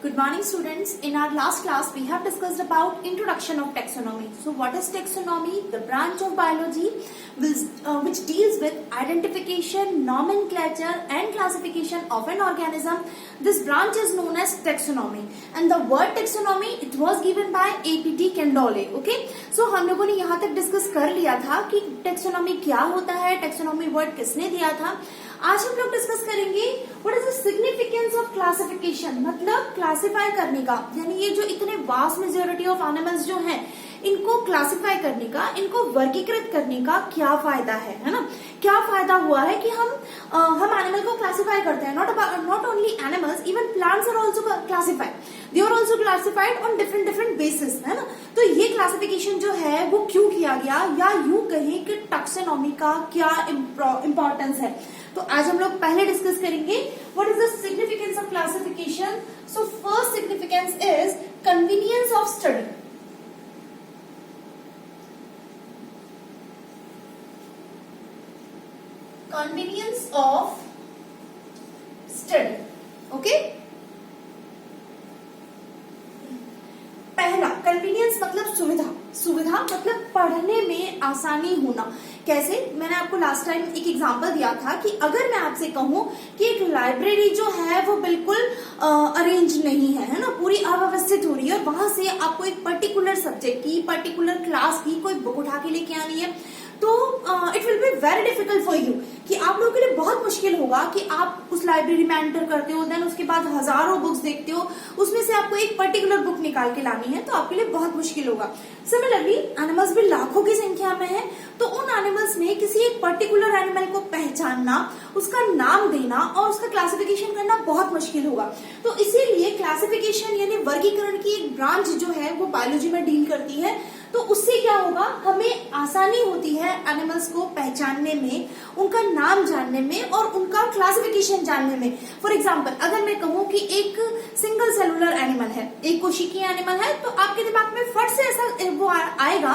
Good morning, students. In our last class, we have discussed about introduction of taxonomy. So, what is taxonomy? The branch of biology which deals with identification, nomenclature, and classification of an organism. This branch is known as taxonomy. And the word taxonomy, it was given by A.P.T. Candolle. Okay? So, हम लोगों ने यहाँ तक discuss कर लिया था कि taxonomy क्या होता है, taxonomy वर्ड किसने दिया था. आज हम लोग डिस्कस करेंगे what is the significance of classification, मतलब क्लासिफाई करने का, यानी ये जो इतने वास्ट मेजोरिटी ऑफ एनिमल्स जो हैं इनको क्लासिफाई करने का, इनको वर्गीकृत करने का क्या फायदा है ना. क्या फायदा हुआ है कि हम एनिमल को क्लासिफाई करते हैं. Not only animals, even plants are also classified. They are also classified on different basis, है ना. तो ये क्लासिफिकेशन जो है वो क्यों किया गया, या यूं कहें कि टैक्सोनॉमी का क्या इंपॉर्टेंस है. तो आज हम लोग पहले डिस्कस करेंगे what is the significance of classification. So first significance is convenience of study. Convenience of study. Okay, पहला कन्वीनियंस मतलब सुविधा मतलब पढ़ने में आसानी होना. कैसे? मैंने आपको लास्ट टाइम एक एग्जांपल दिया था कि अगर मैं आपसे कहूं कि एक लाइब्रेरी जो है वो बिल्कुल अरेंज नहीं है ना, पूरी अव्यवस्थित हो रही है, और वहां से आपको एक पर्टिकुलर सब्जेक्ट की, पर्टिकुलर क्लास की कोई बुक उठा के लेके आनी है, तो it will be very difficult for you, कि आप लोगों के लिए बहुत मुश्किल होगा कि आप उस लाइब्रेरी में एंटर करते हो, देन उसके बाद हजारों बुक्स देखते हो, उसमें से आपको एक पर्टिकुलर बुक निकाल के लानी है, तो आपके लिए बहुत मुश्किल होगा. सिमिलरली एनिमल्स भी लाखों की संख्या में है, तो उन एनिमल्स में किसी एक पर्टिकुलर एनिमल को पहचानना, उसका नाम देना और उसका क्लासिफिकेशन करना बहुत मुश्किल होगा. तो इसीलिए क्लासिफिकेशन यानी वर्गीकरण की एक ब्रांच जो है वो बायोलॉजी में डील करती है. तो उससे क्या होगा, हमें आसानी होती है एनिमल्स को पहचानने में, उनका नाम जानने में और उनका क्लासिफिकेशन जानने में. फॉर एग्जाम्पल, अगर मैं कहूं कि एक सिंगल सेलुलर एनिमल है, एक कोशिकीय एनिमल है, तो आपके दिमाग में फट से ऐसा वो आएगा,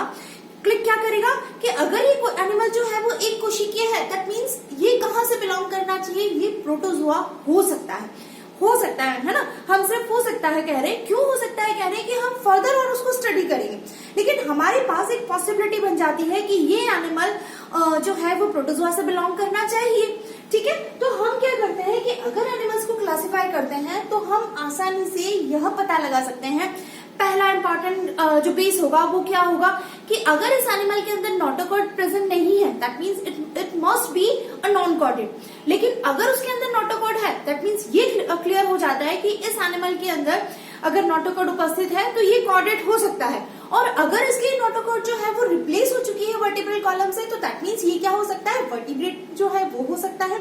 क्लिक क्या करेगा कि अगर ये एनिमल जो है वो एक कोशिकीय है, दैट मीन्स ये कहां से बिलोंग करना चाहिए, ये प्रोटोजोआ हो सकता है ना. हम सिर्फ हो सकता है कह रहे हैं. क्यों हो सकता है कह रहे हैं कि हम फर्दर और उसको स्टडी करेंगे, लेकिन हमारे पास एक पॉसिबिलिटी बन जाती है कि ये एनिमल जो है वो प्रोटोजोआ से बिलोंग करना चाहिए. ठीक है, तो हम क्या करते हैं कि अगर एनिमल्स को क्लासिफाई करते हैं तो हम आसानी से यह पता लगा सकते हैं. पहला इंपॉर्टेंट जो बेस होगा वो क्या होगा कि अगर इस एनिमल के अंदर नोटोकॉर्ड प्रेजेंट नहीं है, that means it must be a non corded. लेकिन अगर उसके अंदर नोटोकॉर्ड है, दैट मीन्स ये क्लियर हो जाता है कि इस एनिमल के अंदर अगर नोटोकॉर्ड उपस्थित है तो ये कॉर्डेड हो सकता है. और अगर इसकी नोटोकॉर्ड जो है वो रिप्लेस हो चुकी है वर्टिब्रल कॉलम से, तो दैट मीन्स ये क्या हो सकता है, वर्टिब्रेट जो है वो हो सकता है.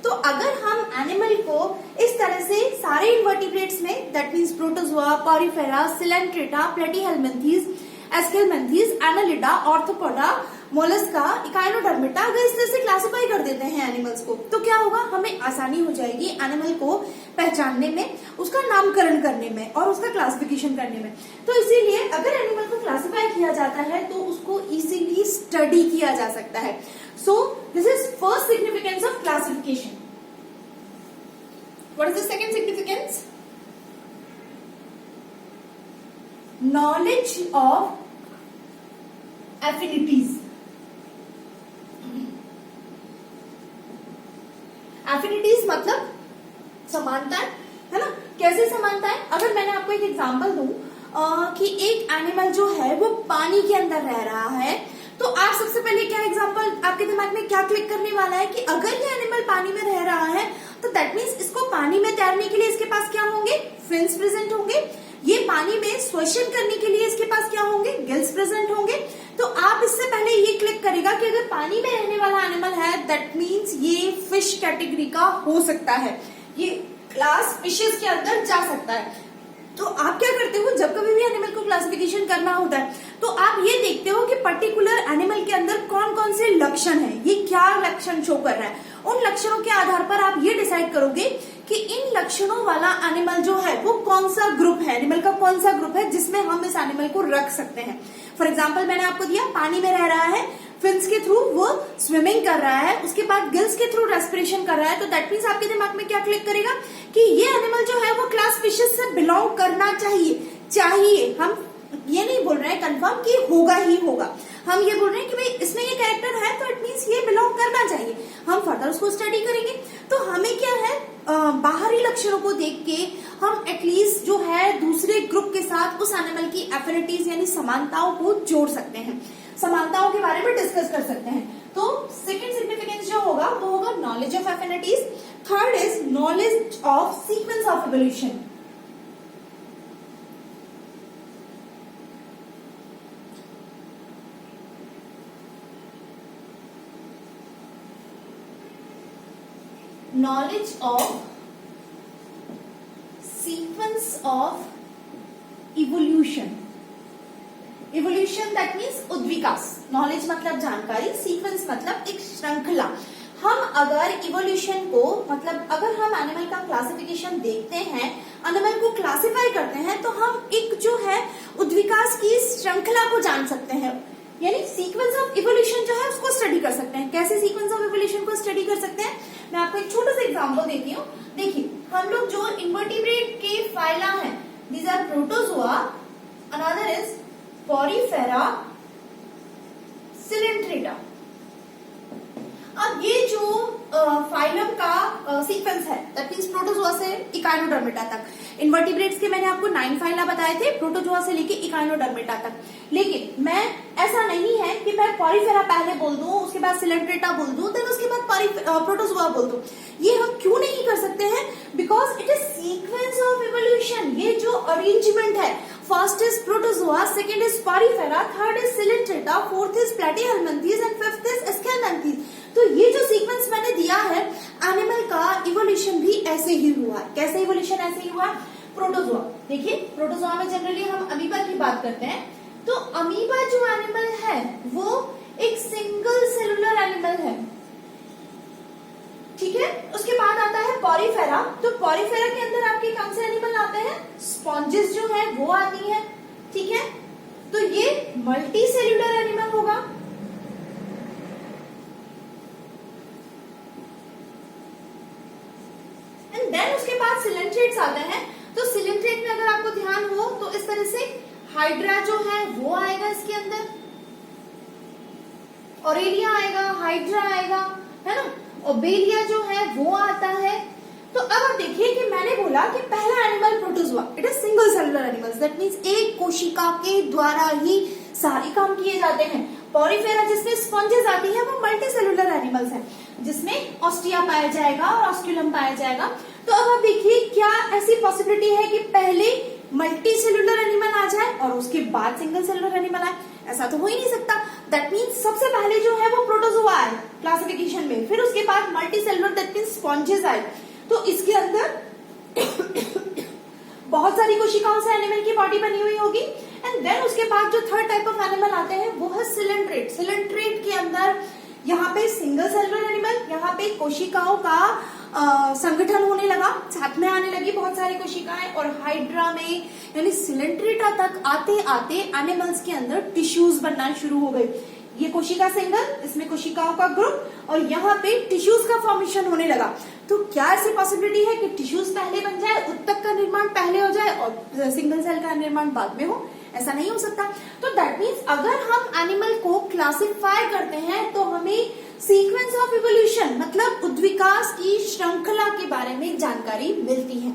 तो अगर हम एनिमल को इस तरह से सारे इनवर्टिब्रेट्स में, that means protozoa, porifera, coelenterata, platyhelminthes, aschelminthes, annelida, arthropoda, mollusca, echinodermata, अगर इस तरह से क्लासिफाई कर देते हैं एनिमल्स को, तो क्या होगा, हमें आसानी हो जाएगी एनिमल को पहचानने में, उसका नामकरण करने में और उसका क्लासिफिकेशन करने में. तो इसीलिए अगर एनिमल को क्लासिफाई किया जाता है तो उसको इजीली स्टडी किया जा सकता है. So this is first significance of classification. What is the second significance? Knowledge of affinities. Affinities मतलब समानता है ना. कैसे समानता है? अगर मैंने आपको एक एग्जांपल दूं कि एक एनिमल जो है वो पानी के अंदर रह रहा है, तो आप सबसे पहले क्या एग्जांपल आपके दिमाग में क्या क्लिक करने वाला है कि अगर ये एनिमल पानी में रह रहा है तो दैट मीन्स इसको पानी में तैरने के लिए इसके पास क्या होंगे, फिन्स प्रेजेंट होंगे. ये पानी में श्वसन करने के लिए इसके पास क्या होंगे, गिल्स प्रेजेंट होंगे. तो आप इससे पहले ये क्लिक करेगा कि अगर पानी में रहने वाला एनिमल है, दैट मीन्स ये फिश कैटेगरी का हो सकता है, ये क्लास फिशेस के अंदर जा सकता है. तो आप क्या करते हो, जब कभी भी एनिमल को क्लासिफिकेशन करना होता है तो आप ये देखते हो कि पर्टिकुलर एनिमल के अंदर कौन कौन से लक्षण हैं, ये क्या लक्षण शो कर रहा है. उन लक्षणों के आधार पर आप ये डिसाइड करोगे कि इन लक्षणों वाला एनिमल जो है वो कौन सा ग्रुप है, एनिमल का कौन सा ग्रुप है जिसमें हम इस एनिमल को रख सकते हैं. फॉर एग्जाम्पल मैंने आपको दिया, पानी में रह रहा है, फिन्स के थ्रू वो स्विमिंग कर रहा है, उसके बाद गिल्स के थ्रू रेस्पिरेशन कर रहा है, तो दैट मीन्स आपके दिमाग में क्या क्लिक करेगा कि ये एनिमल जो है वो क्लास फिशेस से बिलोंग करना चाहिए। हम ये नहीं बोल रहे हैं कंफर्म कि होगा ही होगा, हम ये बोल रहे हैं कि भाई इसमें ये कैरेक्टर है तो इट मीन्स ये बिलोंग करना चाहिए। हम फर्दर उसको स्टडी करेंगे। तो हमें क्या है, बाहरी लक्षणों को देख के हम एटलीस्ट जो है दूसरे ग्रुप के साथ उस एनिमल की एफिनिटीज यानी समानताओं को जोड़ सकते हैं, समानताओं के बारे में डिस्कस कर सकते हैं। तो सेकेंड सिग्निफिकेंस जो होगा वो होगा knowledge of affinities. Third is knowledge of sequence of evolution. knowledge of sequence of evolution। evolution that means उद्विकास। knowledge मतलब जानकारी, sequence मतलब एक श्रृंखला। हम अगर इवोल्यूशन को मतलब अगर हम एनिमल का क्लासिफिकेशन देखते हैं, एनिमल को क्लासिफाई करते हैं, तो हम एक जो है उद्विकास की श्रृंखला को जान सकते हैं, यानी सीक्वेंस ऑफ इवोल्यूशन जो है उसको स्टडी कर सकते हैं। कैसे सीक्वेंस ऑफ इवोल्यूशन को स्टडी कर सकते हैं, मैं आपको एक छोटा सा एग्जांपल देती हूँ। देखिए, हम लोग जो इन्वर्टिब्रेट के फाइला हैं, these are protozoa, another is porifera, coelenterata. अब ये जो फाइलम का सीक्वेंस है, दैट मींस प्रोटोजोआ से इकाइनोडर्मेटा तक। इन्वर्टिब्रेट्स के मैंने आपको 9 फाइला बताए थे, प्रोटोजोआ से लेके इकाइनोडर्मेटा तक। लेकिन मैं ऐसा नहीं है कि मैं पोरीफेरा पहले बोल दूं, उसके बाद सिलेंट्रेटा बोल दूं, देन उसके बाद प्रोटोजोआ बोल दूं। ये हम क्यों नहीं कर सकते हैं? Because it is sequence of evolution. ये जो अरेंजमेंट है, first is protozoa, second is porifera, third is coelenterata, fourth is platyhelminthes and fifth is aschelminthes. तो ये जो सीक्वेंस मैंने दिया है, एनिमल का इवोल्यूशन भी ऐसे ही हुआ है। कैसे इवोल्यूशन ऐसे ही हुआ? प्रोटोजोआ, देखिए प्रोटोजोआ में जनरली हम अमीबा की बात करते हैं, तो अमीबा जो एनिमल है वो एक सिंगल सेलुलर एनिमल है, ठीक है। उसके बाद आता है पोरीफेरा, तो पोरीफेरा के अंदर आपके कौन से एनिमल आते हैं? स्पॉन्जेस जो है वो आती है, ठीक है। तो ये मल्टी सेलुलर एनिमल होगा। देन उसके बाद सिलेंट्रेट्स आते हैं। तो सिलेंट्रेट में अगर आपको ध्यान हो तो इस तरह से हाइड्रा जो है वो आएगा इसके अंदर, ऑरेलिया आएगा, हाइड्रा आएगा, है ना, ओबेलिया जो है वो आता है। तो अब आप देखिए कि मैंने बोला कि पहला animal protozoa, it is single cellular animals, that means एक कोशिका के द्वारा ही सारे काम किए जाते हैं। पोरीफेरा जिसमें स्पॉन्जेस आती है वो मल्टी सेलुलर एनिमल्स हैं, जिसमें ऑस्टिया पाया जाएगा और ऑस्क्यूलम पाया जाएगा। तो अब आप देखिए, क्या ऐसी पॉसिबिलिटी है कि पहले मल्टी सेलुलर एनिमल आ जाए और उसके बाद सिंगल सेलुलर एनिमल आए? ऐसा तो हो ही नहीं सकता। दैट मीन्स सबसे पहले जो है वो प्रोटोजोआ आए क्लासिफिकेशन में, फिर उसके बाद multi cellular that means sponges आए। तो इसके अंदर बहुत सारी कोशिकाओं से एनिमल की बॉडी बनी हुई होगी। एंड देन उसके बाद जो थर्ड टाइप ऑफ एनिमल आते हैं वो है सिलेंट्रेट। सिलेंट्रेट के अंदर यहाँ पे सिंगल सेलुलर एनिमल, यहाँ पे कोशिकाओं का संगठन होने लगा, साथ में आने लगी बहुत सारी कोशिकाएं, और हाइड्रा में यानी सिलेंट्रेटा तक आते आते एनिमल्स के अंदर टिश्यूज बनना शुरू हो गई। ये कोशिका सिंगल, इसमें कोशिकाओं का ग्रुप, और यहाँ पे टिश्यूज का फॉर्मेशन होने लगा। तो क्या ऐसी पॉसिबिलिटी है कि टिश्यूज पहले बन जाए, उत्तक का निर्माण पहले हो जाए और सिंगल सेल का निर्माण बाद में हो? ऐसा नहीं हो सकता। तो दैट मीन्स अगर हम एनिमल को क्लासिफाई करते हैं तो हमें सीक्वेंस ऑफ इवोल्यूशन मतलब उद्विकास की श्रृंखला के बारे में जानकारी मिलती है।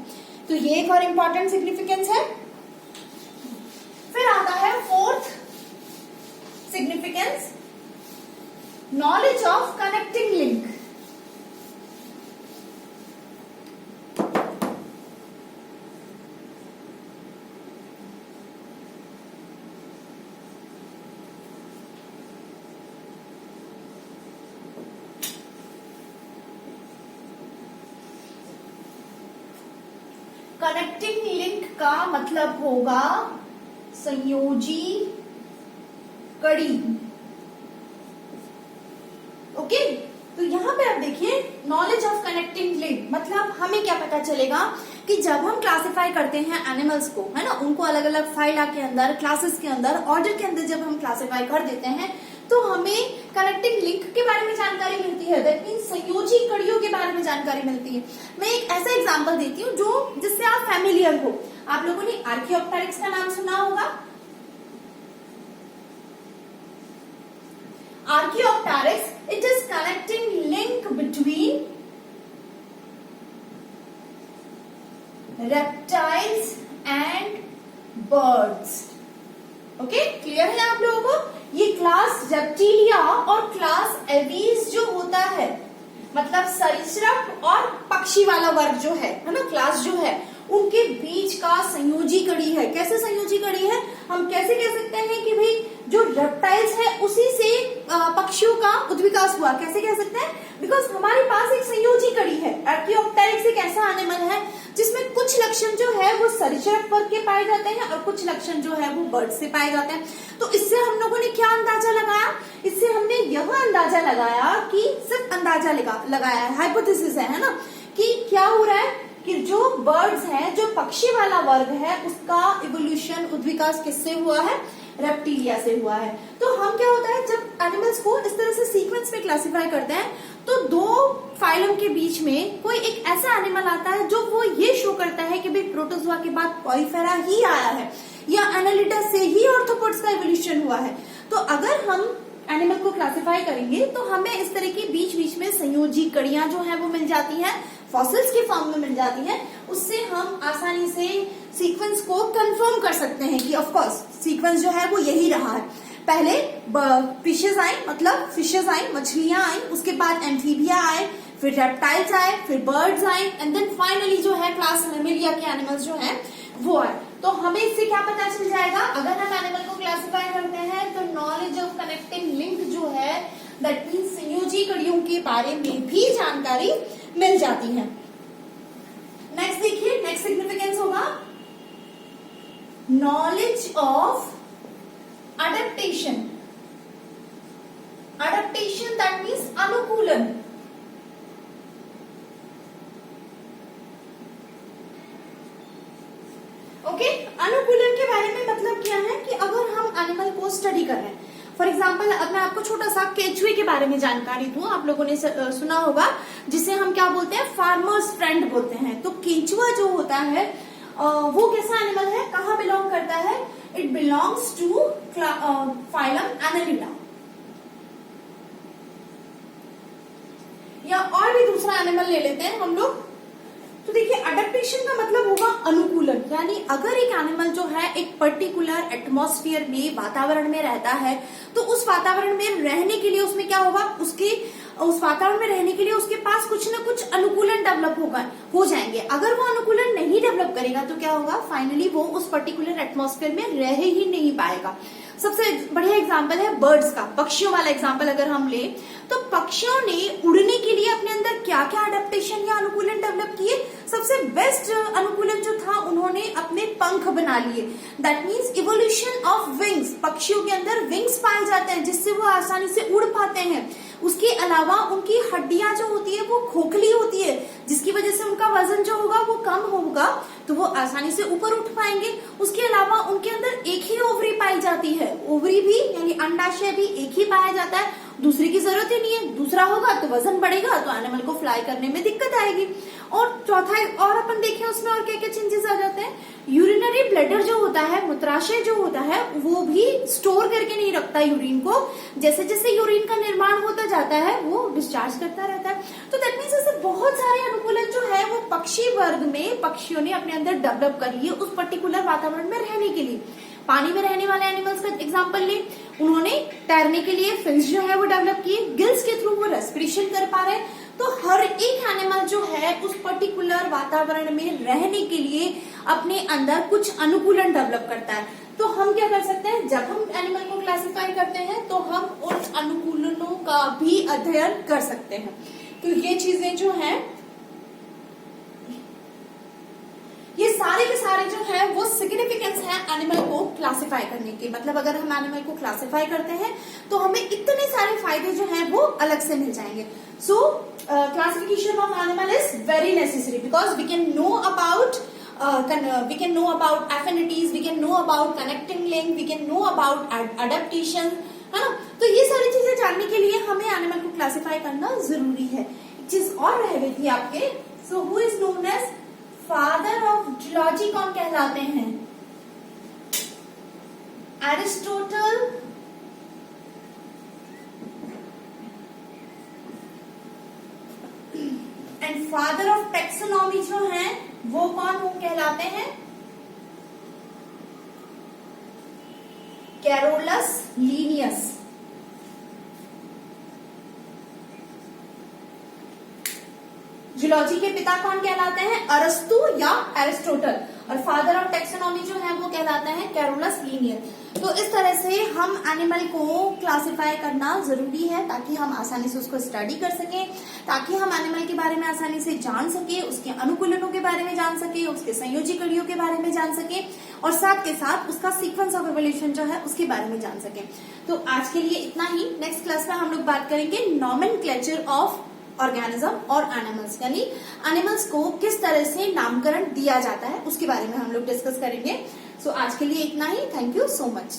तो ये एक और इम्पोर्टेंट सिग्निफिकेंस है। फिर आता है fourth significance, knowledge of connecting link. Connecting link का मतलब होगा संयोजी कड़ी। ओके, तो यहाँ पे आप देखिए नॉलेज ऑफ कनेक्टिंग लिंक मतलब हमें क्या पता चलेगा कि जब हम क्लासिफाई करते हैं एनिमल्स को, है ना, उनको अलग अलग फाइला के अंदर, क्लासेस के अंदर, ऑर्डर के अंदर जब हम क्लासिफाई कर देते हैं तो हमें कनेक्टिंग लिंक के बारे में जानकारी मिलती है, दैट मीन्स संयोजी कड़ियों के बारे में जानकारी मिलती है। मैं एक ऐसा एग्जांपल देती हूँ जो जिससे आप फैमिलियर हो। आप लोगों ने आर्कियोप्टेरिक्स का नाम सुना होगा। Archaeopteryx, it is connecting link between reptiles and birds. Okay, clear है आप लोगों को? ये क्लास रेप्टिलिया और क्लास एवीज जो होता है, मतलब सरीसृप और पक्षी वाला वर्ग जो है ना, क्लास जो है, उनके बीच का संयोजी कड़ी है। कैसे संयोजी कड़ी है? हम कैसे कह सकते हैं कि भाई जो रेप्टाइल्स है उसी से पक्षियों का उद्विकास हुआ, कैसे कह सकते हैं? बिकॉज हमारे पास एक संयोजी कड़ी है। आर्कियोप्टेरिक्स एक ऐसा एनिमल है जिसमें कुछ लक्षण जो है वो सरीसृप वर्ग के पाए जाते हैं और कुछ लक्षण जो है वो बर्ड से पाए जाते हैं। तो इससे हम लोगों ने क्या अंदाजा लगाया? इससे हमने यह अंदाजा लगाया कि सिर्फ अंदाजा लगाया है, हाइपोथेसिस है ना, कि क्या हो रहा है कि जो बर्ड्स हैं, जो पक्षी वाला वर्ग है, उसका इवोल्यूशन उद्विकास किससे हुआ है? रेप्टिलिया से हुआ है। तो हम क्या होता है, जब एनिमल्स को इस तरह से सीक्वेंस में क्लासिफाई करते हैं तो दो फाइलम के बीच में कोई एक ऐसा एनिमल आता है जो वो ये शो करता है कि भाई प्रोटोजोआ के बाद पॉलीफेरा ही आया है या एनालिडा से ही ऑर्थ्रोपोड्स का इवोल्यूशन हुआ है। तो अगर हम एनिमल को क्लासिफाई करेंगे तो हमें इस तरह की बीच बीच में संयोजी कड़ियां जो है वो मिल जाती हैं, फॉसिल्स की फॉर्म में मिल जाती हैं। उससे हम आसानी से सीक्वेंस को कंफर्म कर सकते हैं कि ऑफ कोर्स सीक्वेंस जो है वो यही रहा है। पहले फिशेज आई, मतलब फिशेज आई, मछलियां आई, उसके बाद एम्फीबिया आए, फिर रेप्टाइल्स आए, फिर बर्ड्स आए, एंड देन फाइनली जो है क्लास मैमेलिया के एनिमल्स जो है वो आए। तो हमें इससे क्या पता चल जाएगा? अगर हम एनिमल को क्लासिफाई करते हैं तो नॉलेज ऑफ कनेक्टिंग लिंक जो है, दैट मीन्स संयोजी कड़ियों के बारे में भी जानकारी मिल जाती है। नेक्स्ट देखिए, नेक्स्ट सिग्निफिकेंस होगा knowledge of adaptation. Adaptation that means अनुकूलन। ओके, अनुकूलन के बारे में मतलब क्या है कि अगर हम एनिमल को स्टडी कर रहे हैं, फॉर एग्जाम्पल अब मैं आपको छोटा सा केचुए के बारे में जानकारी दूं। आप लोगों ने सुना होगा जिसे हम क्या बोलते हैं? फार्मर्स फ्रेंड बोलते हैं। तो केचुआ जो होता है वो कैसा एनिमल है, कहाँ बिलोंग करता है? It belongs to phylum annelida. या और भी दूसरा एनिमल ले लेते हैं हम लोग। तो देखिए, अडेप्टेशन का मतलब होगा अनुकूलन, यानी अगर एक एनिमल जो है एक पर्टिकुलर एटमॉस्फेयर में, वातावरण में रहता है तो उस वातावरण में रहने के लिए उसमें क्या होगा, उस वातावरण में रहने के लिए उसके पास कुछ न कुछ अनुकूलन डेवलप हो जाएंगे। अगर वो अनुकूलन नहीं डेवलप करेगा तो क्या होगा? फाइनली वो उस पर्टिकुलर एटमॉस्फेयर में रह ही नहीं पाएगा। सबसे बढ़िया एग्जाम्पल है बर्ड्स का, पक्षियों वाला एग्जाम्पल अगर हम ले तो पक्षियों ने उड़ने के लिए अपने अंदर क्या क्या अडेप्टेशन या अनुकूलन डेवलप किए? सबसे बेस्ट अनुकूलन जो था, उन्होंने अपने पंख बना लिए। That means evolution of wings. पक्षियों के अंदर विंग्स पाए जाते हैं जिससे वो आसानी से उड़ पाते हैं। उसके अलावा उनकी हड्डियां जो होती है वो खोखली होती है, जिसकी वजह से उनका वजन जो होगा वो कम होगा, तो वो आसानी से ऊपर उठ पाएंगे। उसके अलावा उनके अंदर एक ही ओवरी पाई जाती है, ओवरी भी यानी अंडाशय भी एक ही पाया जाता है, दूसरे की जरूरत ही नहीं है। दूसरा होगा तो वजन बढ़ेगा, तो एनिमल को फ्लाई करने में दिक्कत आएगी। और चौथा, और अपन देखें उसमें और क्या क्या चेंजेस आ जाते हैं। यूरिनरी ब्लैडर जो होता है, मूत्राशय जो होता है, वो भी स्टोर करके नहीं रखता यूरिन को। जैसे जैसे यूरिन का निर्माण होता जाता है वो डिस्चार्ज करता रहता है। तो दैट मीन्स ऐसे बहुत सारे अनुकूलन जो है वो पक्षी वर्ग में पक्षियों ने अपने अंदर डेवलप कर लिए उस पर्टिकुलर वातावरण में रहने के लिए। पानी में रहने वाले एनिमल्स का एग्जांपल ले, उन्होंने तैरने के लिए फिन्स जो है वो डेवलप किए, गिल्स के थ्रू वो रेस्पिरेशन कर पा रहे हैं। तो हर एक एनिमल जो है उस पर्टिकुलर वातावरण में रहने के लिए अपने अंदर कुछ अनुकूलन डेवलप करता है। तो हम क्या कर सकते हैं, जब हम एनिमल को क्लासिफाई करते हैं तो हम उन अनुकूलनों का भी अध्ययन कर सकते हैं। तो ये चीजें जो हैं, ये सारे के सारे जो है वो सिग्निफिकेंस है एनिमल को क्लासिफाई करने के। मतलब अगर हम एनिमल को क्लासिफाई करते हैं तो हमें इतने सारे फायदे जो हैं वो अलग से मिल जाएंगे। So classification of animal is very necessary because we can know about affinities, we can know about connecting link, we can know about adaptation, है ना। तो ये सारी चीजें जानने के लिए हमें एनिमल को क्लासिफाई करना जरूरी है। एक चीज और रह गई थी आपके, so who is known as father of zoology कौन कहलाते हैं? Aristotle and father of taxonomy जो है वो कौन कहलाते हैं? Carolus Linnaeus. जूलॉजी के पिता कौन कहलाते हैं? अरस्तु या एरिस्टोटल। और फादर ऑफ टैक्सोनॉमी जो है वो कहलाते हैं कैरोलस लीनियस। तो इस तरह से हम एनिमल को क्लासिफाई करना जरूरी है ताकि हम आसानी से उसको स्टडी कर सकें, ताकि हम एनिमल के बारे में आसानी से जान सके, उसके अनुकूलनों के बारे में जान सके, उसके संयोजी कड़ियों के बारे में जान सके और साथ के साथ उसका सीक्वेंस ऑफ एवोल्यूशन जो है उसके बारे में जान सके। तो आज के लिए इतना ही। नेक्स्ट क्लास में हम लोग बात करेंगे नॉमेनक्लेचर ऑफ ऑर्गेनिज्म और एनिमल्स, यानी एनिमल्स को किस तरह से नामकरण दिया जाता है उसके बारे में हम लोग डिस्कस करेंगे। सो आज के लिए इतना ही। Thank you so much.